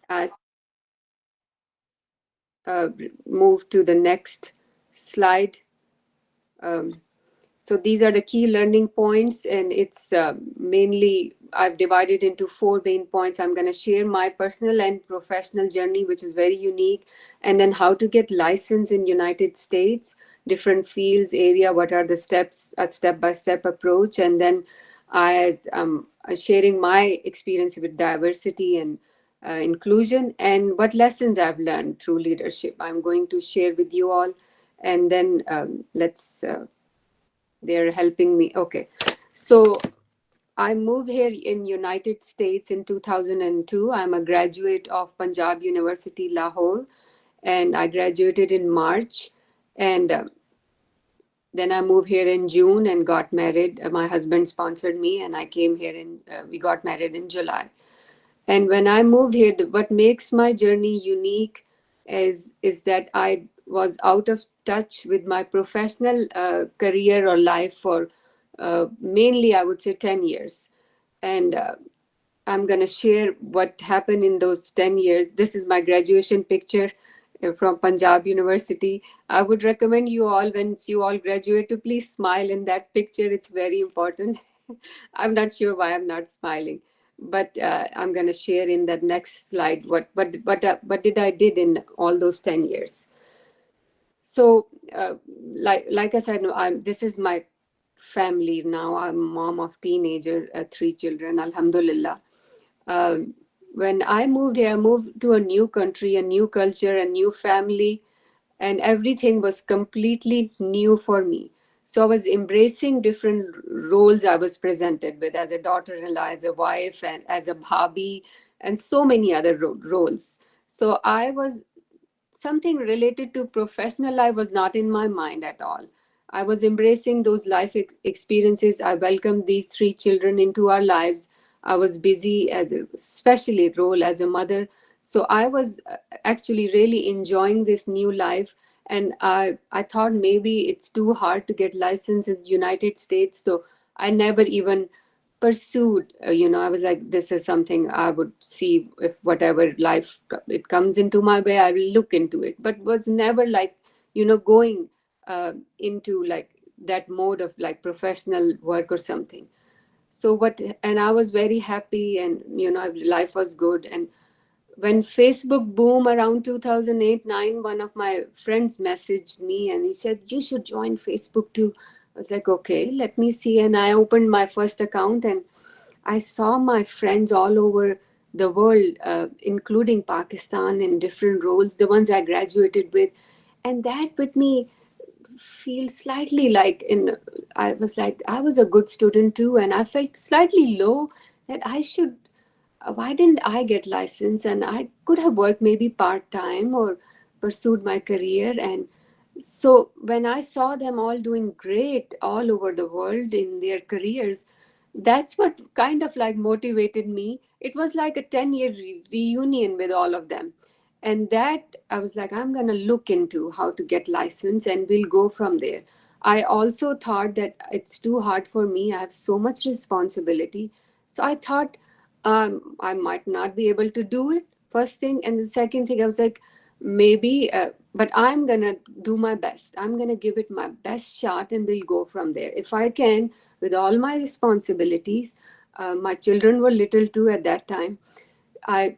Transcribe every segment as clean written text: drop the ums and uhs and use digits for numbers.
as uh, move to the next slide. Um, so these are the key learning points, and it's mainly I've divided into four main points. I'm going to share my personal and professional journey, which is very unique, and then how to get licensed in United States, different fields, area, what are the steps, a step-by-step approach, and then as sharing my experience with diversity and inclusion, and what lessons I've learned through leadership. I'm going to share with you all, and then let's. They're helping me. Okay, so I moved here in United States in 2002. I'm a graduate of Punjab University, Lahore, and I graduated in March. And then I moved here in June and got married. My husband sponsored me, and I came here and we got married in July. And when I moved here, what makes my journey unique is that I was out of touch with my professional career or life for mainly, I would say, 10 years. And I'm going to share what happened in those 10 years. This is my graduation picture from Punjab University. I would recommend you all, once you all graduate, to please smile in that picture. It's very important. I'm not sure why I'm not smiling, but I'm going to share in that next slide what did I did in all those 10 years. So, like I said, this is my family now. I'm mom of teenager, three children, Alhamdulillah. Um, when I moved here, I moved to a new country, a new culture, a new family, and everything was completely new for me. So I was embracing different roles I was presented with as a daughter-in-law, as a wife, and as a bhabhi, and so many other roles. So I was something related to professional life was not in my mind at all. I was embracing those life experiences. I welcomed these three children into our lives. I was busy as a, especially role as a mother. So I was actually really enjoying this new life. And I thought maybe it's too hard to get licensed in the United States. So I never even pursued, I was like, this is something I would see if whatever life it comes into my way, I will look into it, but was never like, going into like that mode of like professional work or something. So what, and I was very happy, and life was good. And when Facebook boom around 2008-9, one of my friends messaged me and he said, you should join Facebook too. I was like, okay, let me see. And I opened my first account, and I saw my friends all over the world, including Pakistan, in different roles, the ones I graduated with. And that made me feel slightly like I was like, I was a good student too. And I felt slightly low that I should, why didn't I get licensed? And I could have worked maybe part time or pursued my career. And so when I saw them all doing great all over the world in their careers, that's what kind of like motivated me. It was like a 10-year reunion with all of them. And that I was like, I'm going to look into how to get licensed and we'll go from there. I also thought that it's too hard for me. I have so much responsibility. So I thought I might not be able to do it, first thing. And the second thing, I was like, maybe, but I'm going to do my best. I'm going to give it my best shot and we'll go from there. If I can, with all my responsibilities, my children were little too at that time. I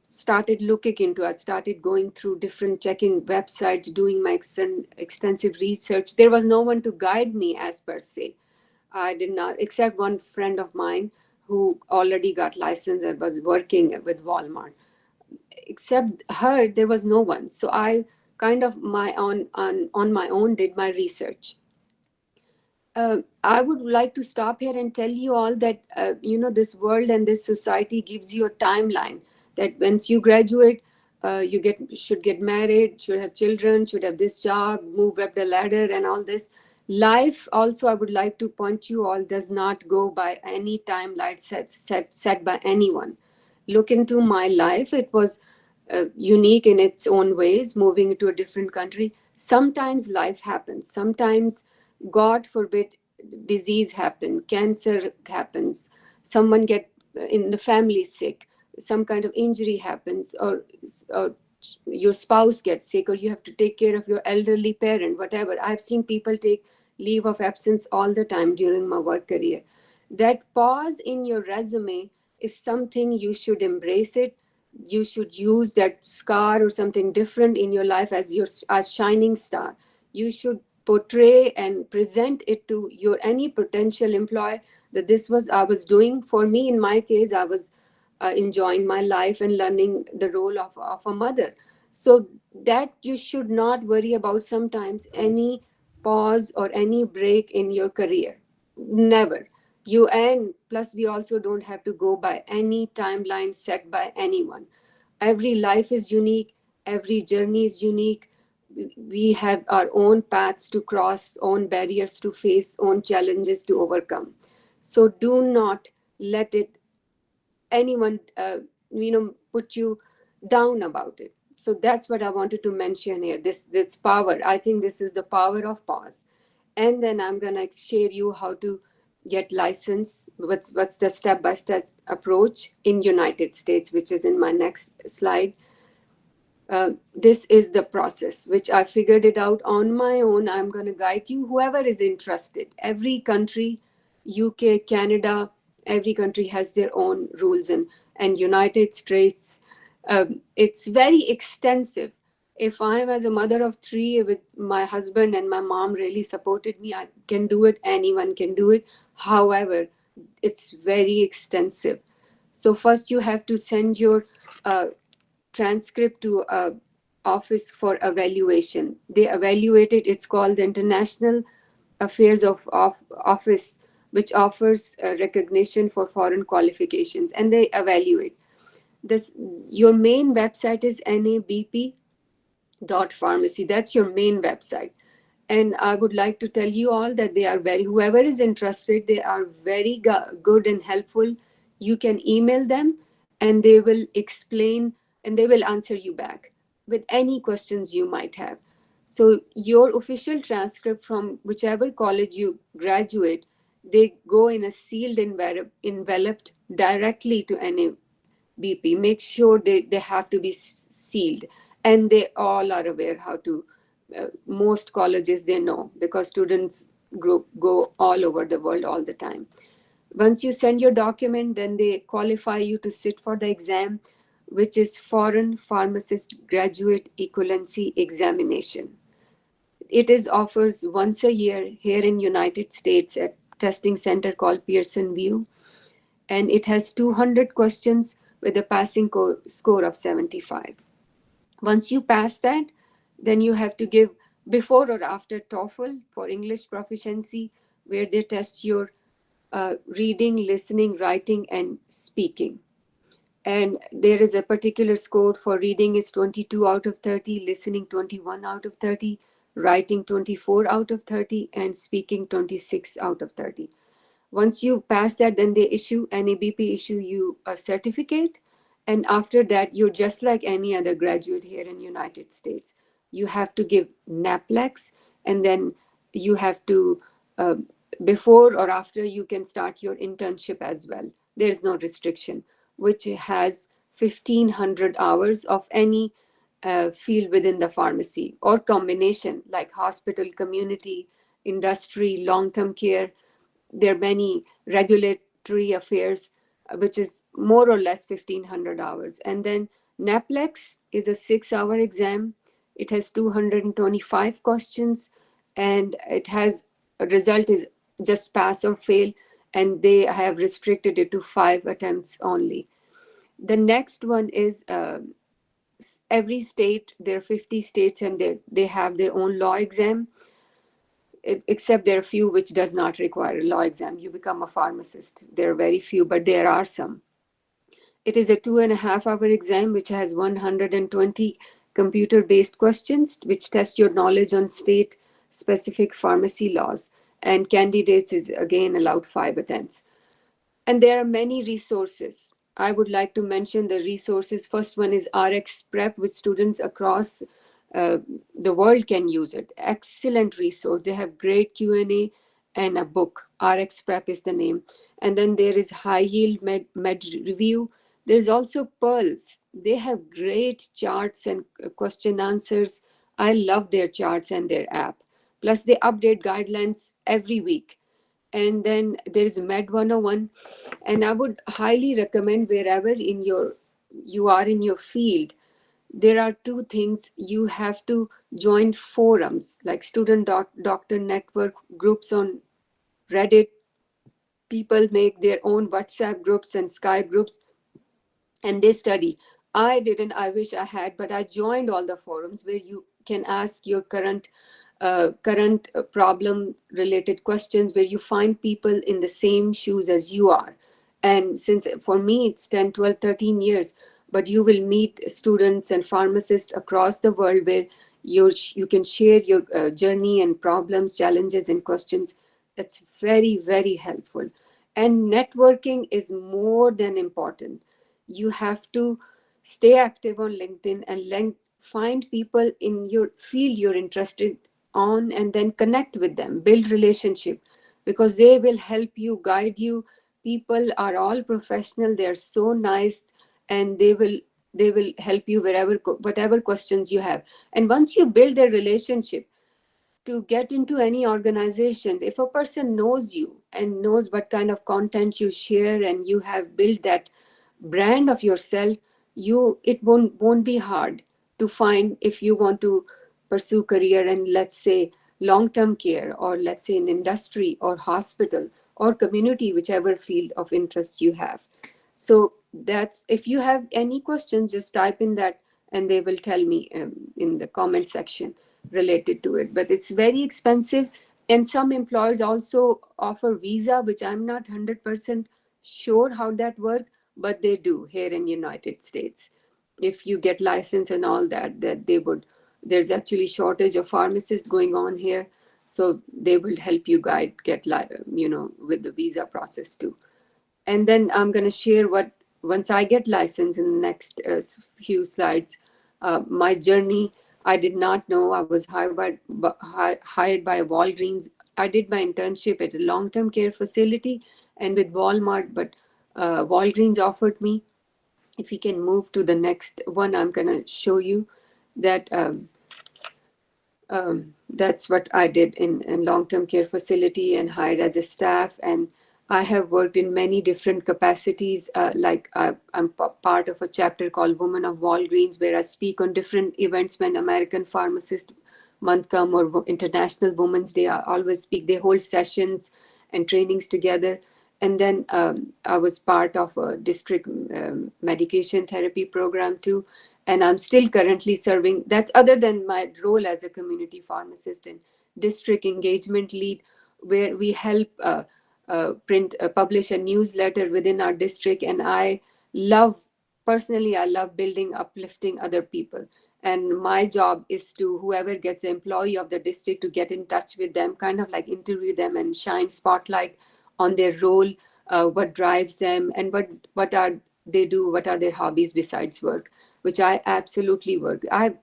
started looking into, I started going through different checking websites, doing my extensive research. There was no one to guide me as per se. I did not, except one friend of mine who already got licensed and was working with Walmart. Except her, there was no one. So I kind of on my own did my research. I would like to stop here and tell you all that this world and this society gives you a timeline that once you graduate, you should get married, should have children, should have this job, move up the ladder, and all this. Life also, I would like to point you all, does not go by any timeline set by anyone. Look into my life; it was unique in its own ways. Moving into a different country, sometimes life happens. Sometimes, God forbid, disease happen, cancer happens, someone get in the family sick, some kind of injury happens, or your spouse gets sick, or you have to take care of your elderly parent, whatever. I've seen people take leave of absence all the time during my work career. That pause in your resume is something you should embrace it. You should use that scar or something different in your life as your as shining star. You should portray and present it to your any potential employer that this was I was doing. For me, in my case, I was enjoying my life and learning the role of a mother. So that you should not worry about sometimes any pause or any break in your career. Never. You and plus we also don't have to go by any timeline set by anyone. Every life is unique, every journey is unique. We have our own paths to cross, own barriers to face, own challenges to overcome. So do not let it anyone put you down about it. So that's what I wanted to mention here, this power. I think this is the power of pause. And then I'm going to share you how to get license, what's the step by step approach in United States, which is in my next slide. This is the process which I figured it out on my own. I'm going to guide you, whoever is interested. Every country, UK, Canada, every country has their own rules, and United States, it's very extensive. If I'm as a mother of three with my husband and my mom really supported me, I can do it. Anyone can do it. However, it's very extensive. So first you have to send your transcript to a office for evaluation. They evaluate it. It's called the International Affairs of Office, which offers recognition for foreign qualifications, and they evaluate this. Your main website is NABP.pharmacy. That's your main website. And I would like to tell you all that they are whoever is interested, they are very good and helpful. You can email them and they will explain and they will answer you back with any questions you might have. So your official transcript from whichever college you graduate, they go in a sealed enveloped directly to NABP. Make sure they have to be sealed. And they all are aware how to, most colleges they know because students go all over the world all the time. Once you send your document, then they qualify you to sit for the exam, which is Foreign Pharmacist Graduate Equivalency Examination. It is offers once a year here in United States at testing center called Pearson VUE, and it has 200 questions with a passing score of 75. Once you pass that, then you have to give before or after TOEFL for English proficiency, where they test your reading, listening, writing, and speaking. And there is a particular score for reading is 22 out of 30, listening 21 out of 30, writing 24 out of 30, and speaking 26 out of 30. Once you pass that, then they issue, NABP issue you a certificate. And after that, you're just like any other graduate here in United States. You have to give NAPLEX, and then you have to, before or after, you can start your internship as well. There's no restriction, which has 1,500 hours of any field within the pharmacy or combination like hospital, community, industry, long-term care. There are many regulatory affairs, which is more or less 1,500 hours. And then NAPLEX is a 6-hour exam. It has 225 questions, and it has a result is just pass or fail, and they have restricted it to 5 attempts only. The next one is every state, there are 50 states, and they have their own law exam, except there are few which does not require a law exam. You become a pharmacist. There are very few, but there are some. It is a 2.5-hour exam which has 120 computer-based questions which test your knowledge on state-specific pharmacy laws. And candidates is again allowed 5 attempts. And there are many resources. I would like to mention the resources. First one is RX Prep, which students across the world can use it. Excellent resource. They have great Q&A and a book. RX Prep is the name. And then there is High Yield Med Review. There's also Pearls. They have great charts and question answers. I love their charts and their app. Plus, they update guidelines every week. And then there's Med 101. And I would highly recommend wherever you are in your field, there are two things. You have to join forums like doctor network groups on Reddit. People make their own WhatsApp groups and Skype groups, and they study. I didn't, I wish I had, but I joined all the forums where you can ask your current problem related questions, where you find people in the same shoes as you are. And since for me it's 10, 12, 13 years, but you will meet students and pharmacists across the world where you can share your journey and problems, challenges and questions. That's very, very helpful. And networking is more than important. You have to stay active on LinkedIn and find people in your field you're interested on, and then connect with them, build relationship, because they will help you, guide you. People are all professional, they're so nice, and they will help you wherever whatever questions you have. And once you build their relationship, to get into any organizations, if a person knows you and knows what kind of content you share, and you have built that brand of yourself, it won't be hard to find. If you want to pursue career in, let's say, long term care, or let's say in industry or hospital or community, whichever field of interest you have. So that's, if you have any questions, just type in that and they will tell me in the comment section related to it. But it's very expensive, and some employers also offer visa, which I'm not 100% sure how that works, but they do here in United States. If you get license and all that, they would. There's actually shortage of pharmacists going on here, so they will help you with the visa process too. And then I'm going to share what, once I get licensed in the next few slides, my journey. I did not know I was hired by Walgreens. I did my internship at a long-term care facility and with Walmart, but Walgreens offered me. If we can move to the next one, I'm going to show you that that's what I did in long-term care facility and hired as a staff. And I have worked in many different capacities. I'm part of a chapter called Women of Walgreens, where I speak on different events when American Pharmacist Month come, or International Women's Day. I always speak. They hold sessions and trainings together. And then I was part of a district medication therapy program too. And I'm still currently serving. That's other than my role as a community pharmacist and district engagement lead, where we help publish a newsletter within our district. And love, personally, I love building, uplifting other people. And my job is to, whoever gets the employee of the district, to get in touch with them, kind of like interview them and shine spotlight on their role, what drives them, and what are they do, what are their hobbies besides work, which I absolutely work. I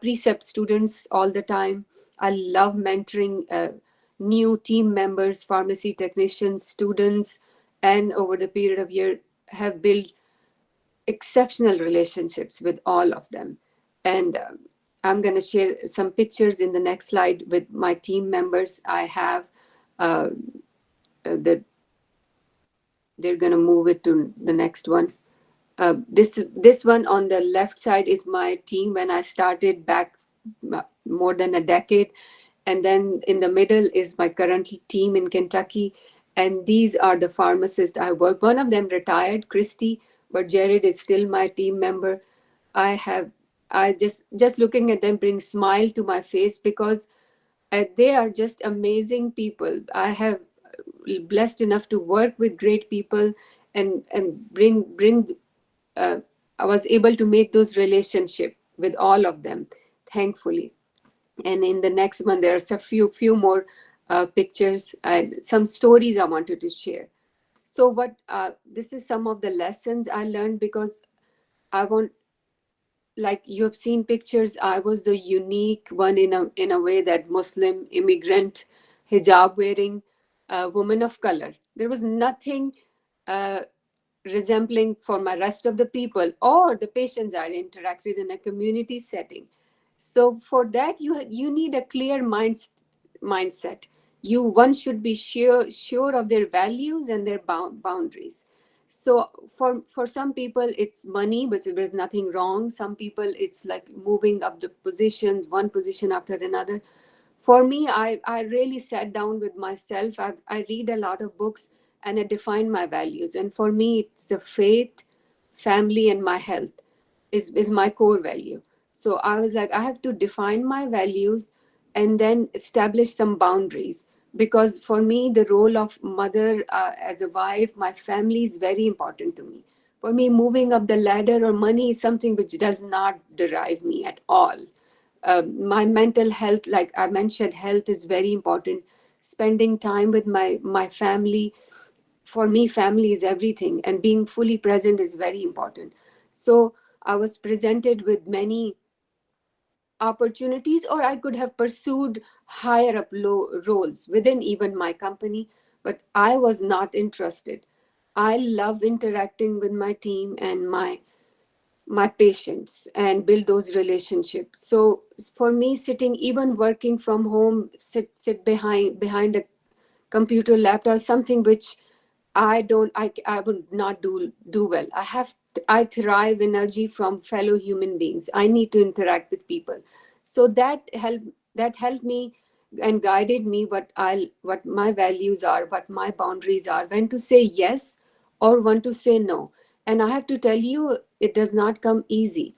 precept students all the time. I love mentoring new team members, pharmacy technicians, students, and over the period of year have built exceptional relationships with all of them. And I'm going to share some pictures in the next slide with my team members. I have uh, the they're going to move it to the next one. This one on the left side is my team when I started back more than a decade, and then in the middle is my current team in Kentucky, and these are the pharmacists I work. One of them retired, Christy, but Jared is still my team member. I have I just looking at them brings smile to my face, because they are just amazing people. I have blessed enough to work with great people, and bring I was able to make those relationships with all of them, thankfully. And in the next one, there's a few more pictures and some stories I wanted to share. So what this is some of the lessons I learned, because I want, like you have seen pictures, I was the unique one in a way, that Muslim immigrant, hijab wearing woman of color. There was nothing uh, resembling for my rest of the people or the patients are interacted in a community setting. So for that, you need a clear mindset. One should be sure of their values and their boundaries. So for some people it's money, but there's nothing wrong. Some people it's like moving up the positions, one position after another. For me, I really sat down with myself. I read a lot of books and I defined my values. And for me, it's the faith, family, and my health is my core value. So I was like, I have to define my values and then establish some boundaries. Because for me, the role of mother as a wife, my family is very important to me. For me, moving up the ladder or money is something which does not derive me at all. My mental health, like I mentioned, health is very important. Spending time with my family, for me family is everything, and being fully present is very important. So I was presented with many opportunities, or I could have pursued higher up roles within even my company, but I was not interested. I love interacting with my team and my patients and build those relationships. So for me, sitting, even working from home, sit behind a computer laptop, something which I would not do well. I thrive energy from fellow human beings. I need to interact with people. So that helped me and guided me what my values are, what my boundaries are, when to say yes or when to say no. And I have to tell you, it does not come easy.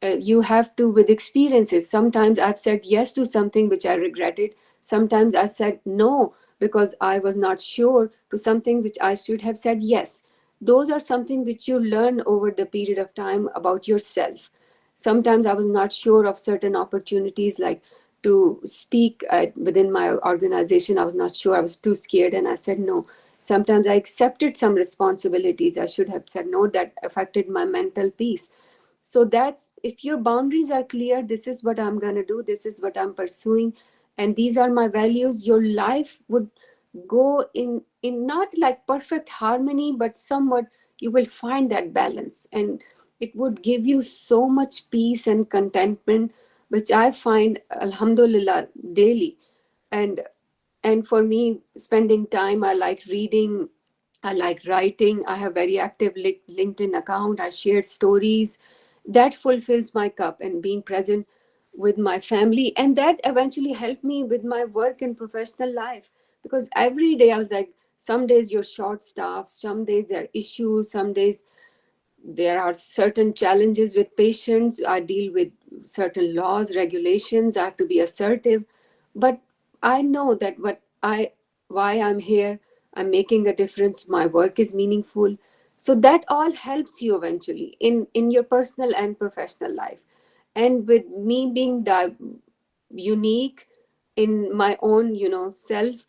You have to, with experiences, sometimes I've said yes to something which I regretted. Sometimes I said no because I was not sure to something which I should have said yes. Those are something which you learn over the period of time about yourself. Sometimes I was not sure of certain opportunities, like to speak within my organization. I was not sure. I was too scared and I said no. Sometimes I accepted some responsibilities I should have said no, that affected my mental peace. So that's, if your boundaries are clear, this is what I'm going to do, this is what I'm pursuing, and these are my values, your life would go in not like perfect harmony, but somewhat you will find that balance, and it would give you so much peace and contentment, which I find, alhamdulillah, daily. And and for me, spending time, I like reading, I like writing. I have very active LinkedIn account. I share stories. That fulfills my cup, and being present with my family. And that eventually helped me with my work and professional life. Because every day I was like, some days you're short staffed, some days there are issues, some days there are certain challenges with patients. I deal with certain laws, regulations. I have to be assertive. But I know that why I'm here, I'm making a difference, my work is meaningful. So that all helps you eventually in your personal and professional life. And with me being unique in my own, self,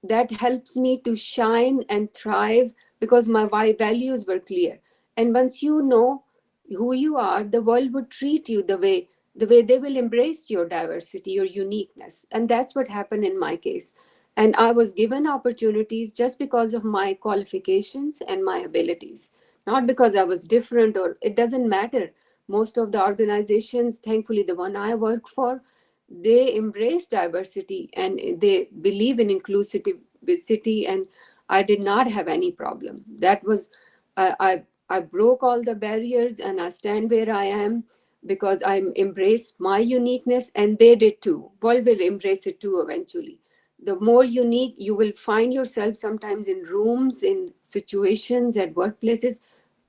that helps me to shine and thrive, because my values were clear. And once you know who you are, the world would treat you the way they will embrace your diversity, your uniqueness. And that's what happened in my case. And I was given opportunities just because of my qualifications and my abilities, not because I was different, or it doesn't matter. Most of the organizations, thankfully the one I work for, they embrace diversity and they believe in inclusivity, and I did not have any problem. That was, I broke all the barriers and I stand where I am because I embraced my uniqueness, and they did too. World will embrace it too eventually. The more unique you will find yourself, sometimes in rooms, in situations, at workplaces,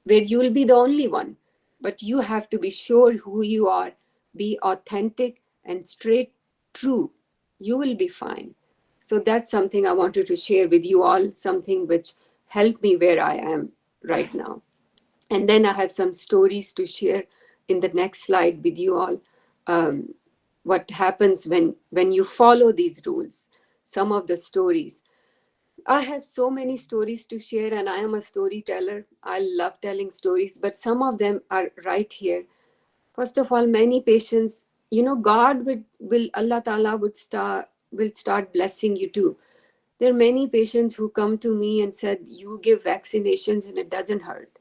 where you will be the only one. But you have to be sure who you are, be authentic and straight, true. You will be fine. So that's something I wanted to share with you all, something which helped me where I am right now. And then I have some stories to share in the next slide with you all. Um, what happens when you follow these rules, some of the stories. I have so many stories to share, and I am a storyteller. I love telling stories, but some of them are right here. First of all, many patients, God will Allah Ta'ala will start blessing you too. There are many patients who come to me and said, you give vaccinations and it doesn't hurt.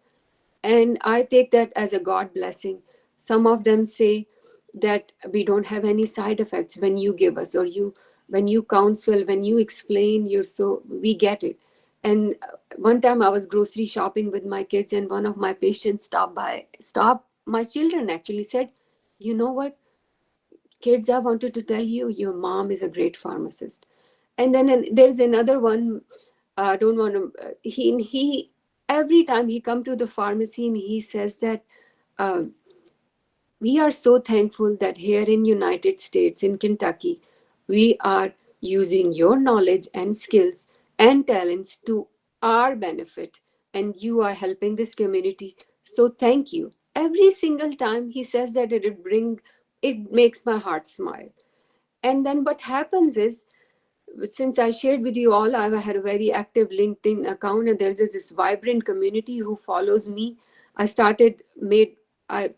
And I take that as a God blessing. Some of them say that we don't have any side effects when you give us, or you, when you counsel, when you explain, you're so, we get it. And one time I was grocery shopping with my kids, and one of my patients stopped my children actually, said, you know what, kids, I wanted to tell you, your mom is a great pharmacist. And then there's another one. I don't want to. He every time he come to the pharmacy and he says that uh, we are so thankful that here in United States, in Kentucky, we are using your knowledge and skills and talents to our benefit, and you are helping this community. So thank you. Every single time he says that, it makes my heart smile. And then what happens is, since I shared with you all, I've had a very active LinkedIn account, and there's this vibrant community who follows me. I started made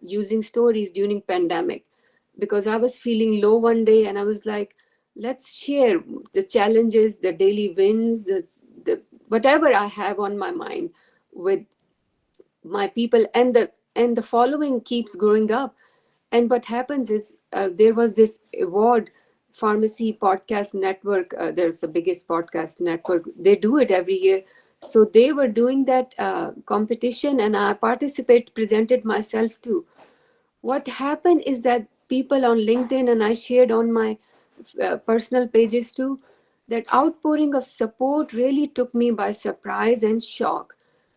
using stories during pandemic because I was feeling low one day, and I was like, let's share the challenges, the daily wins, the whatever I have on my mind with my people, and the following keeps growing up. And what happens is, there was this award, Pharmacy Podcast Network, there's the biggest podcast network, they do it every year. So they were doing that competition, and I participate presented myself too. What happened is that people on LinkedIn, and I shared on my personal pages too, that outpouring of support really took me by surprise and shock.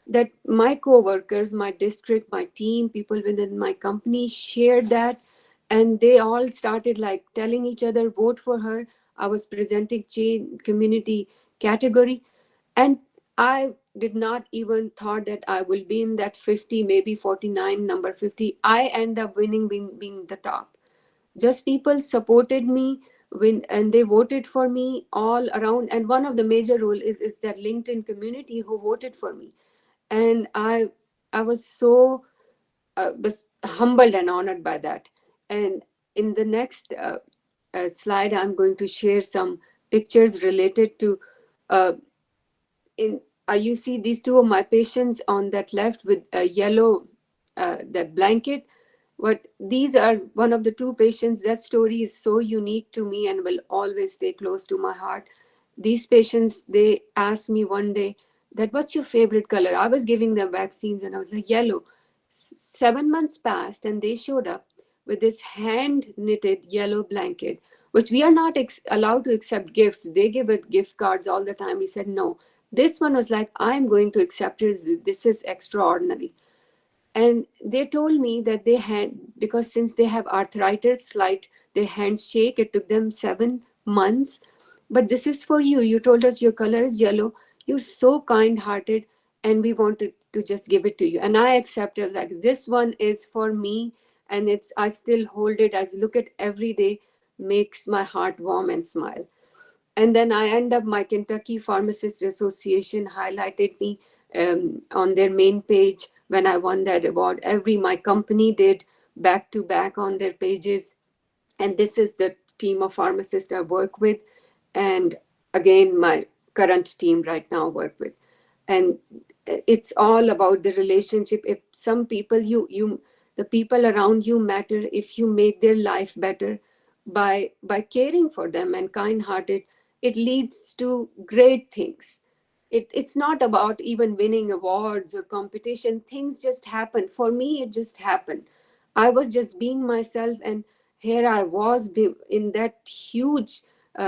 That my coworkers, my district, my team, people within my company shared that, and they all started like telling each other, vote for her. I was presenting chain community category, and I did not even thought that I will be in that 50, maybe 49, number 50. I end up winning, being the top. Just people supported me, and they voted for me all around. And one of the major role is that LinkedIn community who voted for me. And I was so was humbled and honored by that. And in the next slide, I'm going to share some pictures related to uh, in you see these two of my patients on that left with a yellow that blanket. But these are one of the two patients. That story is so unique to me and will always stay close to my heart. These patients, they asked me one day that, what's your favorite color? I was giving them vaccines and I was like, yellow. 7 months passed and they showed up with this hand knitted yellow blanket, which we are not allowed to accept gifts. They give it gift cards all the time. We said no. This one was like, I'm going to accept it. This is extraordinary. And they told me that they had, because since they have arthritis, like their hands shake, it took them 7 months. But this is for you. You told us your color is yellow. You're so kind hearted, and we wanted to just give it to you. And I accepted, like, this one is for me. And I still hold it. I look at every day, makes my heart warm and smile. And then I end up, my Kentucky Pharmacists Association highlighted me on their main page when I won that award. My company did back to back on their pages. And this is the team of pharmacists I work with. And again, my current team right now work with. And it's all about the relationship. If some people, the people around you matter, if you make their life better by caring for them and kind hearted, it leads to great things. It's not about even winning awards or competition. Things just happen. For me, it just happened. I was just being myself, and here I was in that huge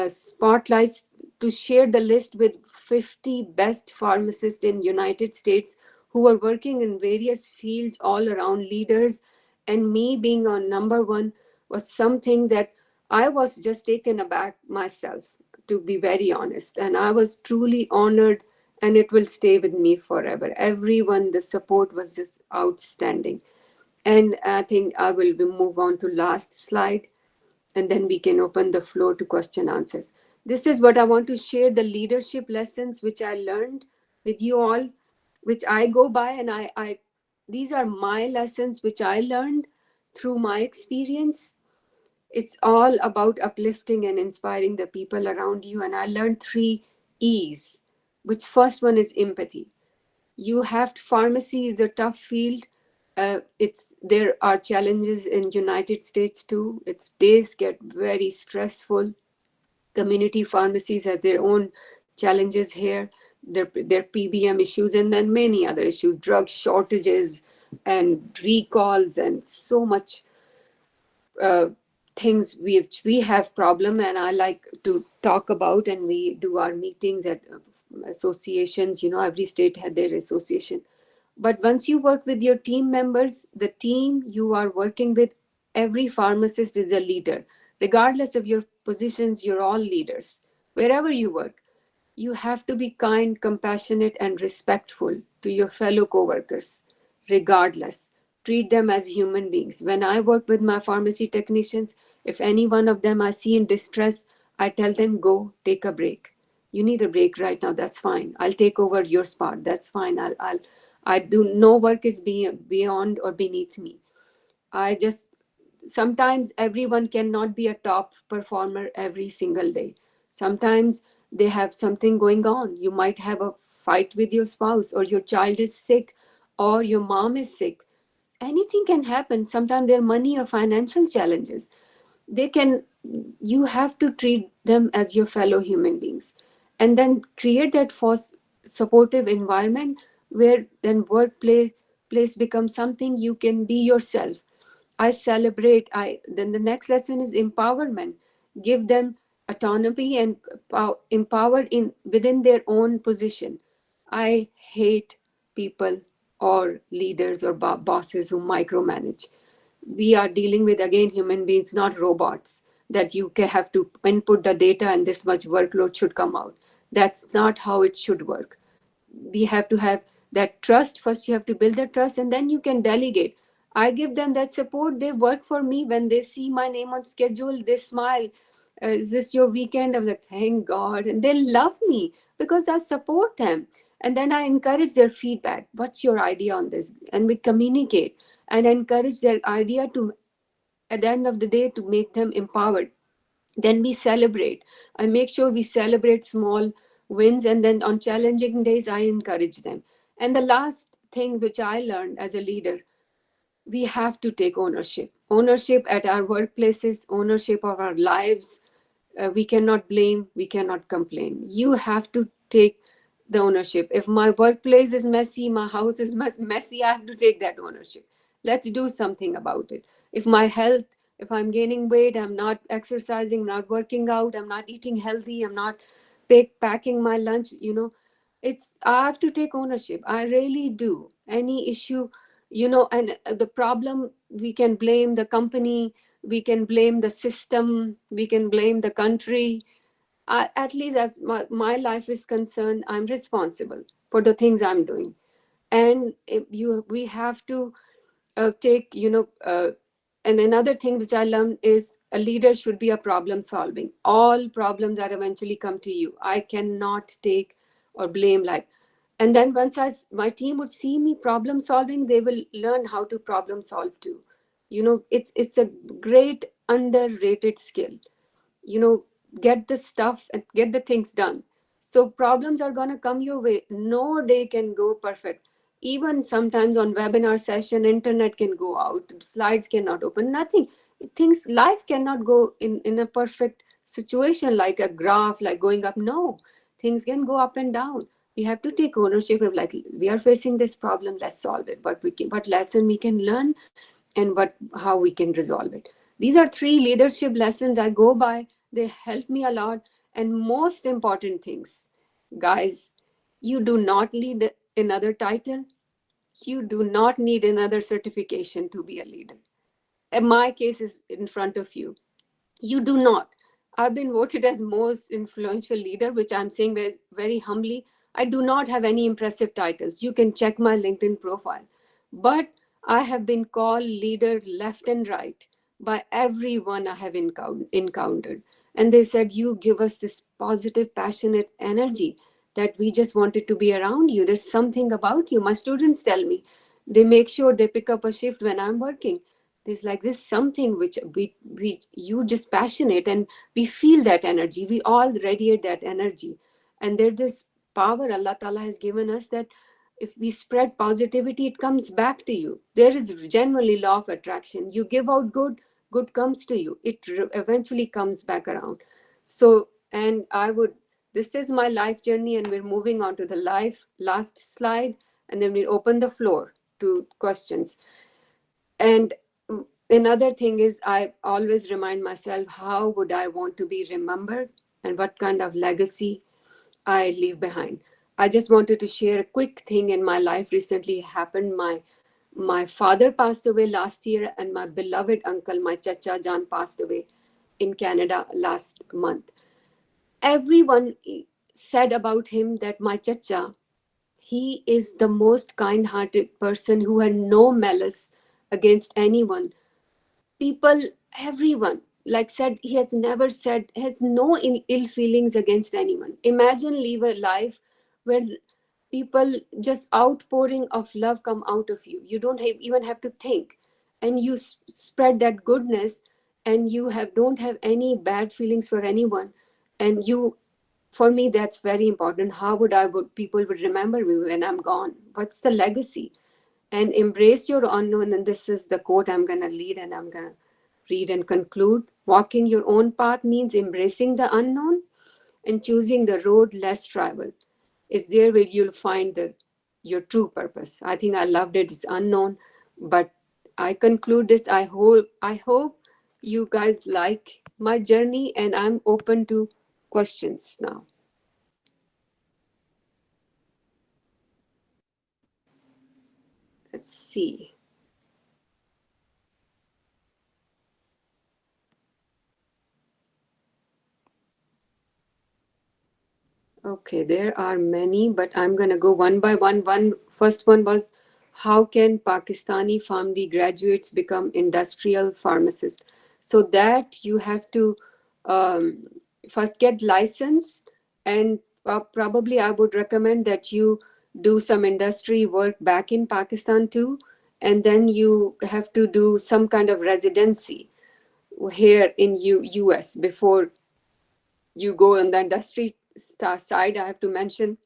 spotlight to share the list with 50 best pharmacists in United States who are working in various fields all around, leaders. And me being on number one was something that I was just taken aback myself, to be very honest. And I was truly honored, and it will stay with me forever. Everyone, the support was just outstanding. And I think I will move on to last slide, and then we can open the floor to question answers. This is what I want to share, the leadership lessons which I learned with you all, which I go by. And these are my lessons which I learned through my experience. It's all about uplifting and inspiring the people around you. And I learned three ease, which first one is empathy. You have to, pharmacy is a tough field. It's there are challenges in United States too. Its days get very stressful. Community pharmacies have their own challenges here, their PBM issues, and then many other issues, drug shortages and recalls, and so much uh, things which we have problem, and I like to talk about, and we do our meetings at associations. Every state had their association. But once you work with your team members, the team you are working with, every pharmacist is a leader. Regardless of your positions, you're all leaders. Wherever you work, you have to be kind, compassionate, and respectful to your fellow coworkers, regardless. Treat them as human beings. When I work with my pharmacy technicians, if any one of them I see in distress, I tell them, go take a break. You need a break right now. That's fine. I'll take over your spot. That's fine. I do, no work is beyond or beneath me. I just, sometimes everyone cannot be a top performer every single day. Sometimes they have something going on. You might have a fight with your spouse, or your child is sick, or your mom is sick. Anything can happen. Sometimes there are money or financial challenges. They can, you have to treat them as your fellow human beings, and then create that supportive environment where then workplace place becomes something you can be yourself. I celebrate. I Then the next lesson is empowerment. Give them autonomy and empowered in within their own position. I hate people or leaders or bosses who micromanage. We are dealing with, again, human beings, not robots, that you have to input the data and this much workload should come out. That's not how it should work. We have to have that trust. First you have to build that trust, and then you can delegate. I give them that support. They work for me. When they see my name on schedule, they smile. Is this your weekend? I'm like, thank God. And they love me because I support them. And then I encourage their feedback. What's your idea on this? And we communicate and encourage their idea to, at the end of the day, to make them empowered. Then we celebrate. I make sure we celebrate small wins, and then on challenging days I encourage them. And the last thing which I learned as a leader, we have to take ownership at our workplaces, ownership of our lives. We cannot blame, we cannot complain. You have to take the ownership. If my workplace is messy, my house is messy, I have to take that ownership. Let's do something about it. If my health, if I'm gaining weight, I'm not exercising, not working out, I'm not eating healthy, I'm not packing my lunch, it's, I have to take ownership. I really do. Any issue, and the problem, we can blame the company, we can blame the system, we can blame the country. At least as my life is concerned, I'm responsible for the things I'm doing. And if we have to take, and another thing which I learned is a leader should be a problem solving. All problems are eventually come to you. I cannot take or blame, like, and then once my team would see me problem solving, they will learn how to problem solve too. It's a great underrated skill. you know get the stuff and get the things done. So problems are going to come your way. No day can go perfect. Even sometimes on webinar session, internet can go out, slides cannot open, nothing. Things, life cannot go in a perfect situation, like a graph, like going up. No, things can go up and down. We have to take ownership of, like, we are facing this problem, let's solve it. What lesson we can learn, and how we can resolve it. These are three leadership lessons I go by. They help me a lot. And most important things, guys, you do not need another title. You do not need another certification to be a leader. And my case is in front of you. You do not. I've been voted as most influential leader, which I'm saying very, very humbly. I do not have any impressive titles. You can check my LinkedIn profile. But I have been called leader left and right by everyone I have encountered. And they said, you give us this positive, passionate energy that we just wanted to be around you. There's something about you. My students tell me, they make sure they pick up a shift when I'm working. There's like this something which we you just passionate, and we feel that energy. We all radiate that energy. And there's this power Allah Ta'ala has given us that if we spread positivity, it comes back to you. There is generally law of attraction. You give out good, good comes to you. It eventually comes back around. So, and I would, this is my life journey, and we're moving on to the life last slide, and then we open the floor to questions. And another thing is, I always remind myself, how would I want to be remembered and what kind of legacy I leave behind. I just wanted to share a quick thing in my life recently happened. My father passed away last year, and my beloved uncle, my Chacha Jan, passed away in Canada last month. Everyone said about him that my Chacha, he is the most kind-hearted person who had no malice against anyone. People, everyone, like said he has never said, has no ill feelings against anyone. Imagine live a life where people just outpouring of love come out of you. You don't even have to think, and you spread that goodness, and you have don't have any bad feelings for anyone. And you, for me, that's very important. How would people would remember me when I'm gone? What's the legacy? And embrace your unknown. And this is the quote I'm going to lead, and I'm going to read and conclude. Walking your own path means embracing the unknown and choosing the road less traveled. It's there where you'll find your true purpose. I think I loved it. It's unknown, but I conclude this. I hope you guys like my journey, and I'm open to questions now. Let's see. Okay, there are many, but I'm gonna go one by one. First one was, how can Pakistani PharmD graduates become industrial pharmacists? So that you have to um, first get licensed, and probably I would recommend that you do some industry work back in Pakistan too, and then you have to do some kind of residency here in US before you go on the industry side. I have to mention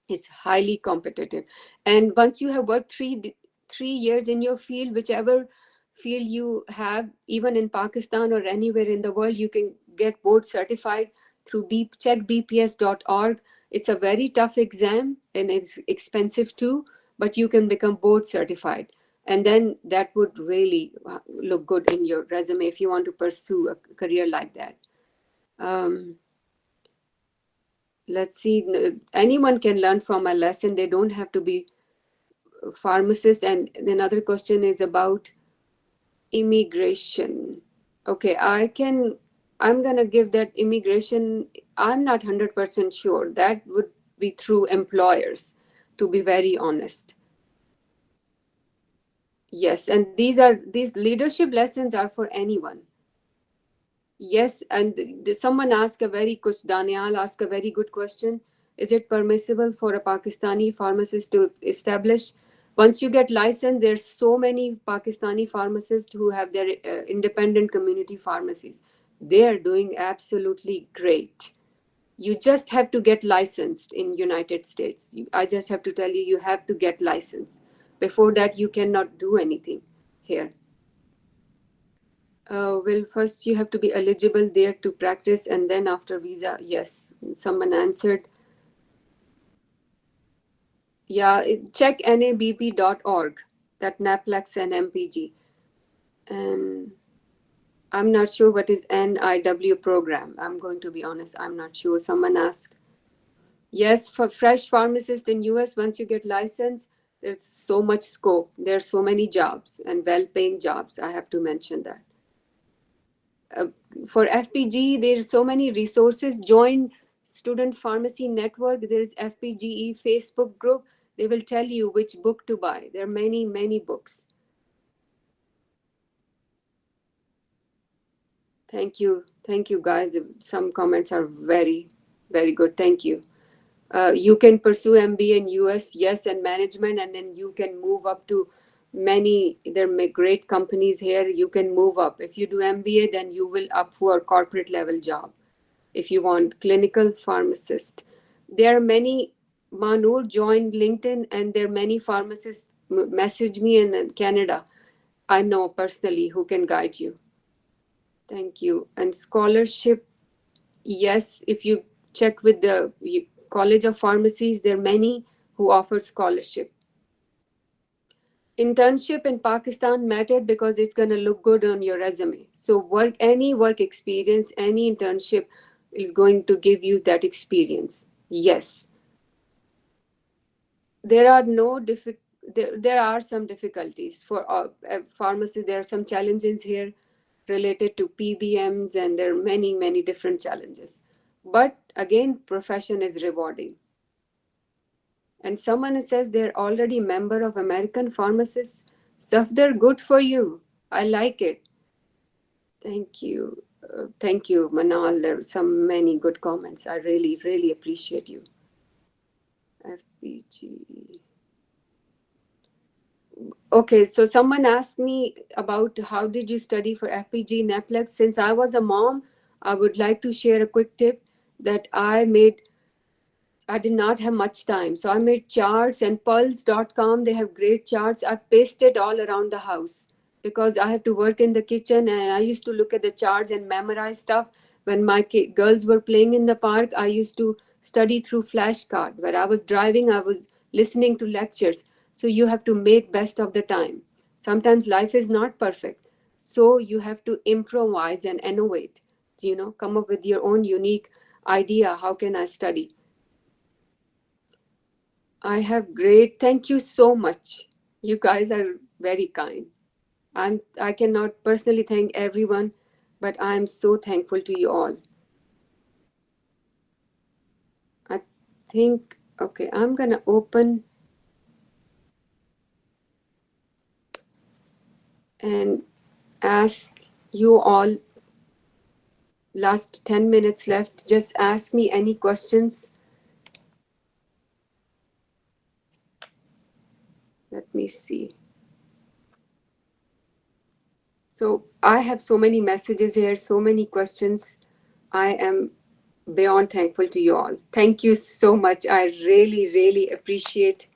it's highly competitive, and once you have worked 3 years in your field, whichever field you have, even in Pakistan or anywhere in the world, you can get board certified through checkbps.org. It's a very tough exam, and it's expensive too, but you can become board certified, and then that would really look good in your resume if you want to pursue a career like that. um, let's see. Anyone can learn from a lesson. They don't have to be a pharmacist. And another question is about immigration. Okay, I'm gonna give that immigration. I'm not 100% sure. That would be through employers, to be very honest. Yes, and these leadership lessons are for anyone. Yes, and someone asked a very Daniel asked a very good question. Is it permissible for a Pakistani pharmacist to establish? Once you get licensed, there's so many Pakistani pharmacists who have their independent community pharmacies. They are doing absolutely great. You just have to get licensed in United States. I just have to tell you, you have to get licensed. Before that, you cannot do anything here. Well, first you have to be eligible there to practice, and then after visa, yes, someone answered. Yeah, check nabp.org, that NAPLEX and MPG. And I'm not sure what is NIW program. I'm going to be honest, I'm not sure. Someone asked. Yes, for fresh pharmacist in US, once you get licensed, there's so much scope. There's so many jobs and well-paying jobs. I have to mention that. uh, for FPG, there's so many resources. Join Student Pharmacy Network. There's FPGE Facebook group. They will tell you which book to buy. There are many, many books. Thank you, guys. Some comments are very, very good. Thank you. You can pursue MBA in US, yes, and management, and then you can move up to many. There are great companies here. You can move up. If you do MBA, then you will up for a corporate level job. If you want clinical pharmacist, There are many. Manur joined LinkedIn, and there are many pharmacists message me in Canada. I know personally who can guide you. Thank you. And scholarship, yes, if you check with the College of Pharmacies, there are many who offer scholarship. Internship in Pakistan mattered because it's going to look good on your resume. So any work experience, any internship is going to give you that experience. Yes, there are no there are some difficulties for pharmacy. There are some challenges here related to PBMs, and there are many different challenges. But again, profession is rewarding. And someone says they're already a member of American Pharmacists. Safdar, good for you. I like it. Thank you, Manal. There are some many good comments. I really appreciate you. FPG. Okay, so someone asked me about how did you study for FPG Neplex. Since I was a mom, I would like to share a quick tip that I did not have much time. So I made charts, and pulse.com, they have great charts. I pasted all around the house because I have to work in the kitchen, and I used to look at the charts and memorize stuff. When my girls were playing in the park, I used to study through flashcard. When I was driving, I was listening to lectures. So you have to make best of the time. Sometimes life is not perfect. So you have to improvise and innovate, come up with your own unique idea. How can I study? I have great. Thank you so much. You guys are very kind. I cannot personally thank everyone, but I am so thankful to you all. I think okay, I'm gonna open and ask you all, last 10 minutes left. Just ask me any questions. Let me see. So I have so many messages here, so many questions. I am beyond thankful to you all. Thank you so much. I really appreciate.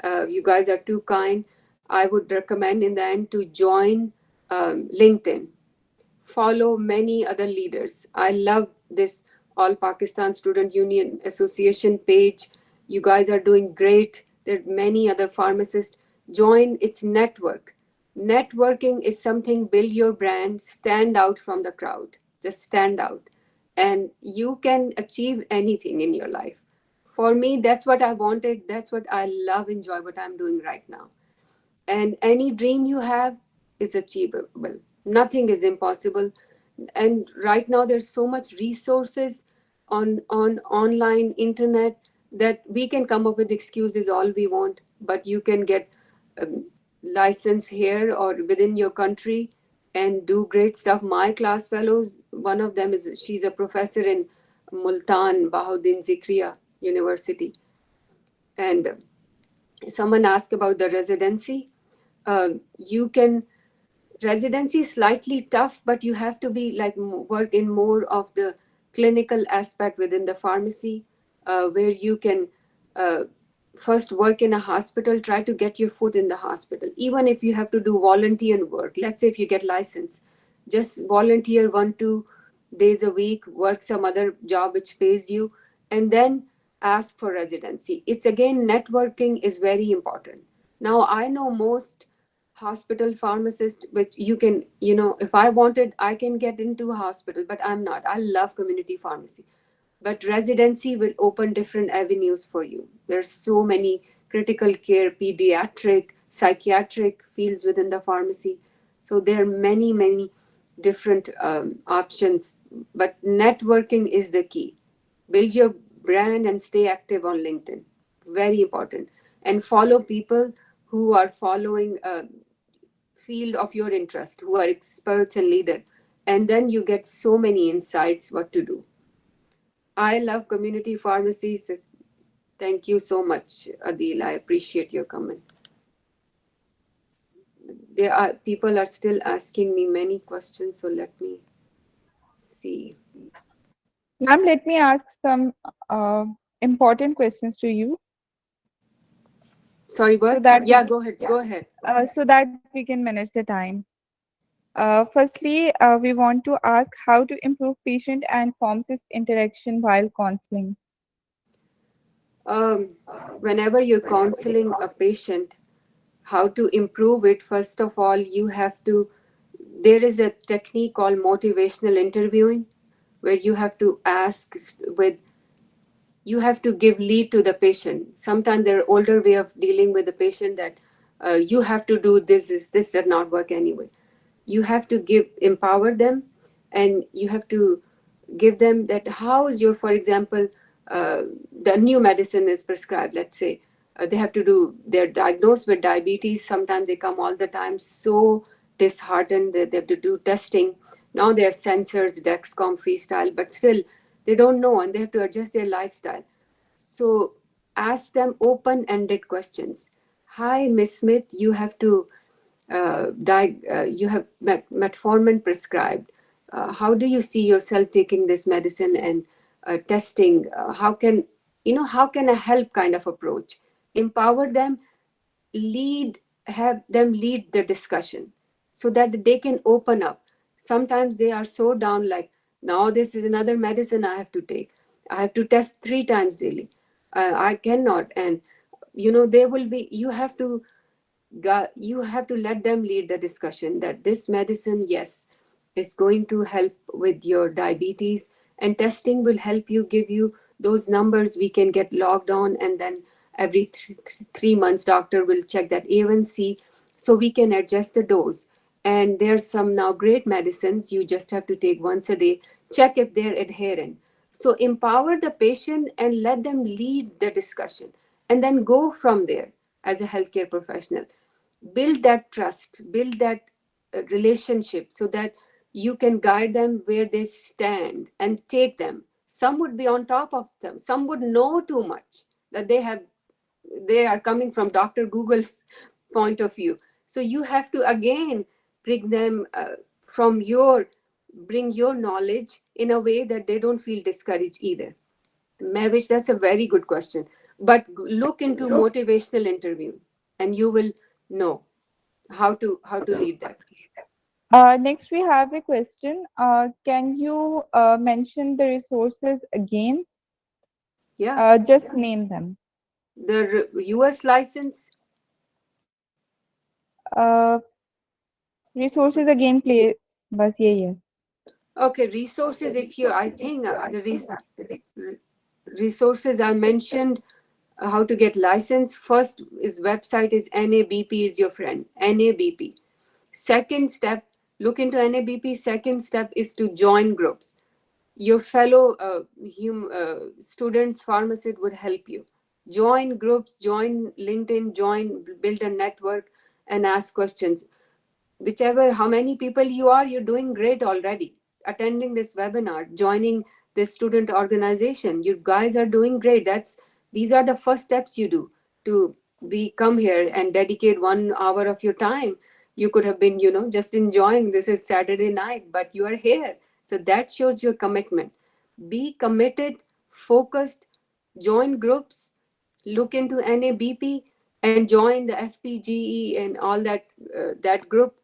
You guys are too kind. I would recommend in the end to join LinkedIn. Follow many other leaders. I love this All Pakistan Student Union Association page. You guys are doing great. There are many other pharmacists. Join its network. Networking is something, build your brand, stand out from the crowd. Just stand out. And you can achieve anything in your life. For me, that's what I wanted. That's what I love, enjoy what I'm doing right now. And any dream you have is achievable. Nothing is impossible. And right now there's so much resources on online internet that we can come up with excuses all we want, but you can get um, license here or within your country and do great stuff. My class fellows, one of them is, she's a professor in Multan Bahauddin Zikriya University. And someone asked about the residency. You can residency is slightly tough, but you have to be like work in more of the clinical aspect within the pharmacy, where you can uh, first work in a hospital. Try to get your foot in the hospital, even if you have to do volunteer work. Let's say if you get license, just volunteer 1-2 days a week, work some other job which pays you, and then ask for residency. It's again, networking is very important. Now I know most hospital pharmacist, which you can, if I wanted, I can get into a hospital, but I'm not. I love community pharmacy, but residency will open different avenues for you. There's so many critical care, pediatric, psychiatric fields within the pharmacy. So there are many different options, but networking is the key. Build your brand and stay active on LinkedIn. Very important. And follow people who are following field of your interest, who are experts and leader, and then you get so many insights what to do. I love community pharmacies. Thank you so much, Adil. I appreciate your comment. There are people are still asking me many questions, so let me see. Ma'am, let me ask some uh, important questions to you Sorry, so what? that we Yeah, go ahead. Go ahead. so that we can manage the time. Firstly, we want to ask how to improve patient and pharmacist interaction while counseling. Um, Whenever you're counseling a patient, how to improve it, first of all, you have to, there is a technique called motivational interviewing where you have to ask with, you have to give lead to the patient. Sometimes there are older way of dealing with the patient that you have to do this, this does not work anyway. You have to give, empower them, and you have to give them that how is your, for example, uh, the new medicine is prescribed, let's say, they have to do, they're diagnosed with diabetes, sometimes they come all the time so disheartened that they have to do testing. Now there are sensors, Dexcom, Freestyle, but still they don't know and they have to adjust their lifestyle. So ask them open-ended questions. Hi, Miss Smith, you have to you have metformin prescribed. How do you see yourself taking this medicine and testing? How can, you know, how can a help kind of approach? Empower them, lead, have them lead the discussion so that they can open up. Sometimes they are so down, like, now this is another medicine I have to take. I have to test 3 times daily. I cannot. And, you know, they will be, you have to let them lead the discussion that this medicine, yes, is going to help with your diabetes, and testing will help you, give you those numbers we can get logged on, and then every 3 months doctor will check that A1C so we can adjust the dose. And there's some now great medicines you just have to take once a day, check if they're adherent. So empower the patient and let them lead the discussion, and then go from there. As a healthcare professional, build that trust, build that relationship so that you can guide them where they stand and take them. Some would be on top of them, some would know too much, that they have, they are coming from Dr. Google's point of view. So you have to again bring them from your, bring your knowledge in a way that they don't feel discouraged either. Mavish, that's a very good question. But look into motivational interview, and you will know how to lead that. Next, we have a question. Can you mention the resources again? Yeah, Just name them. the U.S. license. Uh, Resources again, please. बस यही है. Okay, resources. If you, I think resources I mentioned, how to get license. First is website is NABP is your friend. NABP. Second step, look into NABP. Second step is to join groups. Your fellow students, pharmacists would help you. Join groups, join LinkedIn, join, build a network, and ask questions. Whichever, how many people you are, you're doing great already. Attending this webinar, joining this student organization, you guys are doing great. That's, these are the first steps you do to be come here and dedicate 1 hour of your time. You could have been, you know, just enjoying, this is Saturday night, but you are here. So that shows your commitment. Be committed, focused, join groups, look into NABP, and join the FPGE and all that, that group,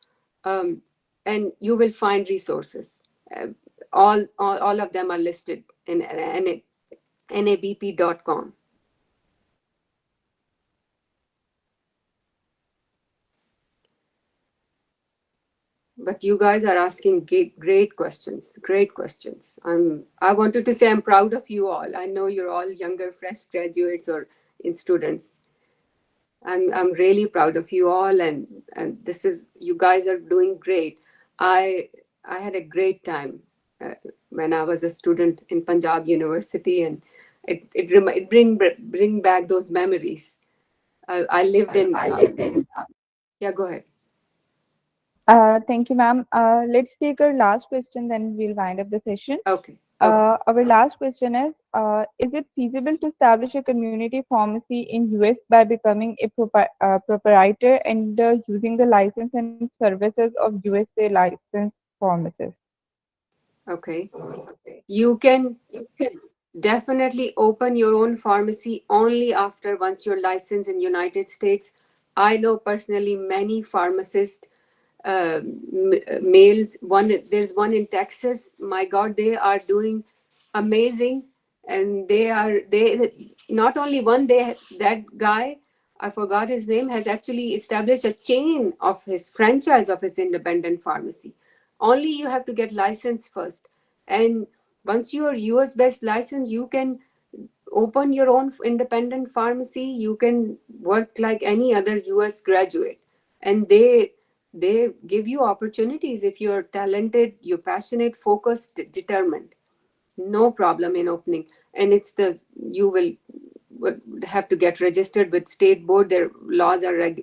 um, and you will find resources. Uh, all of them are listed in nabp.com. But you guys are asking great questions, great questions. I wanted to say I'm proud of you all. I know you're all younger, fresh graduates or in students. I'm really proud of you all, and this is, you guys are doing great. I I had a great time when I was a student in Punjab University, and it bring back those memories. I lived in yeah. Go ahead. Thank you, ma'am. Let's take our last question, then we'll wind up the session. Okay. Okay. Our last question is it feasible to establish a community pharmacy in US by becoming a proprietor and using the license and services of USA licensed pharmacists? Okay. You can. Definitely open your own pharmacy only after once you're licensed in United States. I know personally many pharmacists, males. There's one in Texas. My God, they are doing amazing, and they not only one. That guy, I forgot his name, has actually established a chain of his franchise of his independent pharmacy. Only you have to get licensed first, and once you are US based license, you can open your own independent pharmacy. You can work like any other US graduate, and they give you opportunities if you're talented, you're passionate, focused, determined. No problem in opening. And it's the you will would have to get registered with state board. Their laws are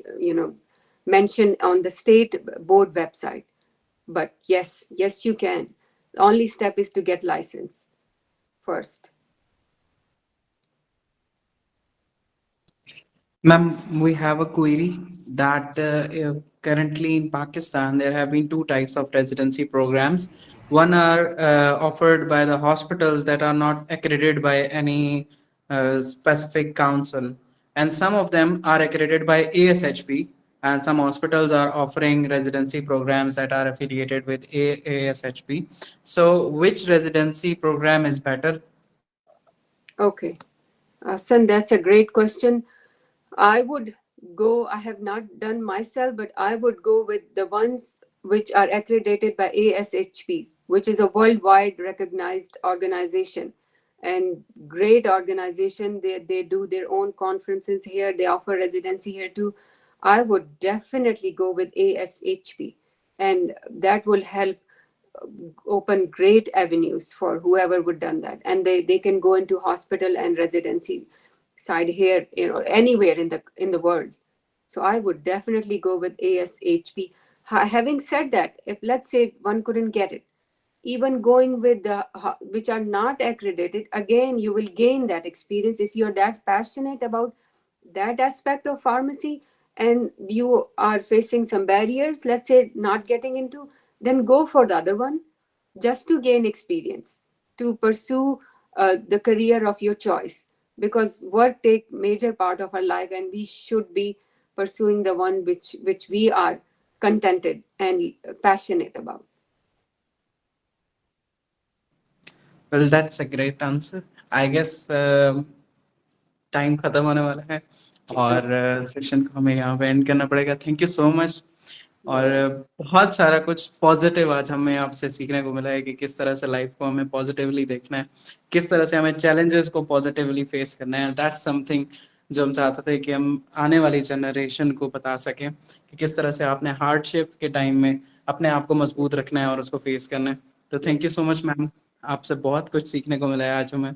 mentioned on the state board website. But yes, you can. The only step is to get license first. Ma'am, we have a query that currently in Pakistan there have been two types of residency programs. One are offered by the hospitals that are not accredited by any specific council, and some of them are accredited by ASHP, and some hospitals are offering residency programs that are affiliated with ASHP. So, which residency program is better? Okay. Son, that's a great question. I would go, I have not done myself, but I would go with the ones which are accredited by ASHP, which is a worldwide recognized organization and great organization. They do their own conferences here, they offer residency here too. I would definitely go with ASHP, and that will help open great avenues for whoever would done that, and they can go into hospital and residency side here, anywhere in the world. So I would definitely go with ASHP. Having said that, if let's say one couldn't get it, even going with the which are not accredited, again you will gain that experience if you're that passionate about that aspect of pharmacy, and you are facing some barriers, let's say not getting into, then go for the other one just to gain experience, to pursue the career of your choice, because work take major part of our life, and we should be pursuing the one which we are contented and passionate about. Well, that's a great answer. I guess time खत्म होने वाला है और session को हमें यहाँ पे and करना पड़ेगा। Thank you so much. और Yeah. बहुत सारा कुछ पॉजिटिव आज हमें आपसे सीखने को मिला है कि किस तरह से लाइफ को हमें पॉजिटिवली देखना है, किस तरह से हमें चैलेंजेस को पॉजिटिवली फेस करना है। दैट्स समथिंग जो हम चाहते थे कि हम आने वाली जनरेशन को बता सकें कि किस तरह से आपने हार्डशिप के टाइम में अपने आप को मजबूत रखना है और उसको फेस करना है। तो thank you Yes. So much ma'am, आपसे बहुत कुछ सीखने को मिला है आज हमें।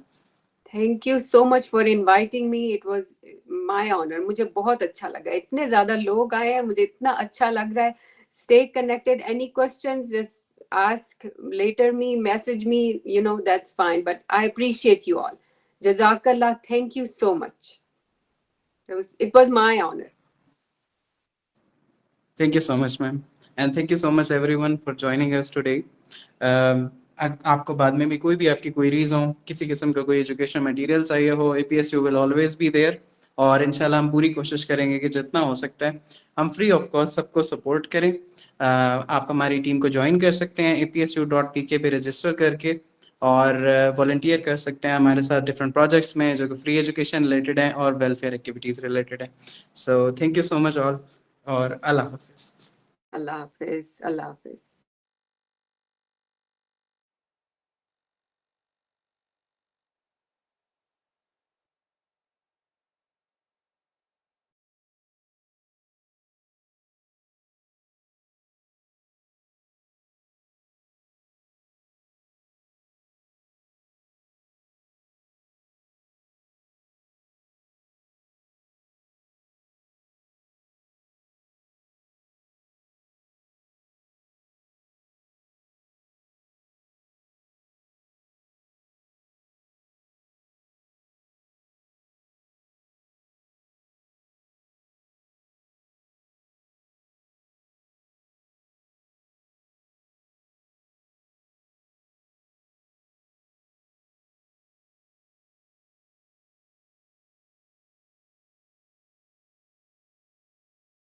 Thank you so much for inviting me, it was my honour. मुझे बहुत अच्छा लगा, इतने ज्यादा लोग आए हैं, मुझे इतना अच्छा लग रहा है। Stay connected, any questions just ask later, me message me, that's fine, but I appreciate you all. Jazakallah, thank you so much. It was my honor. Thank you so much, ma'am. And thank you so much, everyone, for joining us today. आपको बाद में भी कोई भी आपकी queries हो, किसी किस्म का कोई एजुकेशन मटेरियल चाहिए हो, APSU will always be there. और इंशाल्लाह हम पूरी कोशिश करेंगे कि जितना हो सकता है हम फ्री ऑफ कॉस्ट सबको सपोर्ट करें। आप हमारी टीम को ज्वाइन कर सकते हैं APSU.pk पे रजिस्टर करके, और वॉलंटियर कर सकते हैं हमारे साथ डिफरेंट प्रोजेक्ट्स में जो कि फ्री एजुकेशन रिलेटेड है और वेलफेयर एक्टिविटीज़ रिलेटेड है। So thank you so much all, और अल्लाह हाफिज़। Allah Hafiz, Allah Hafiz.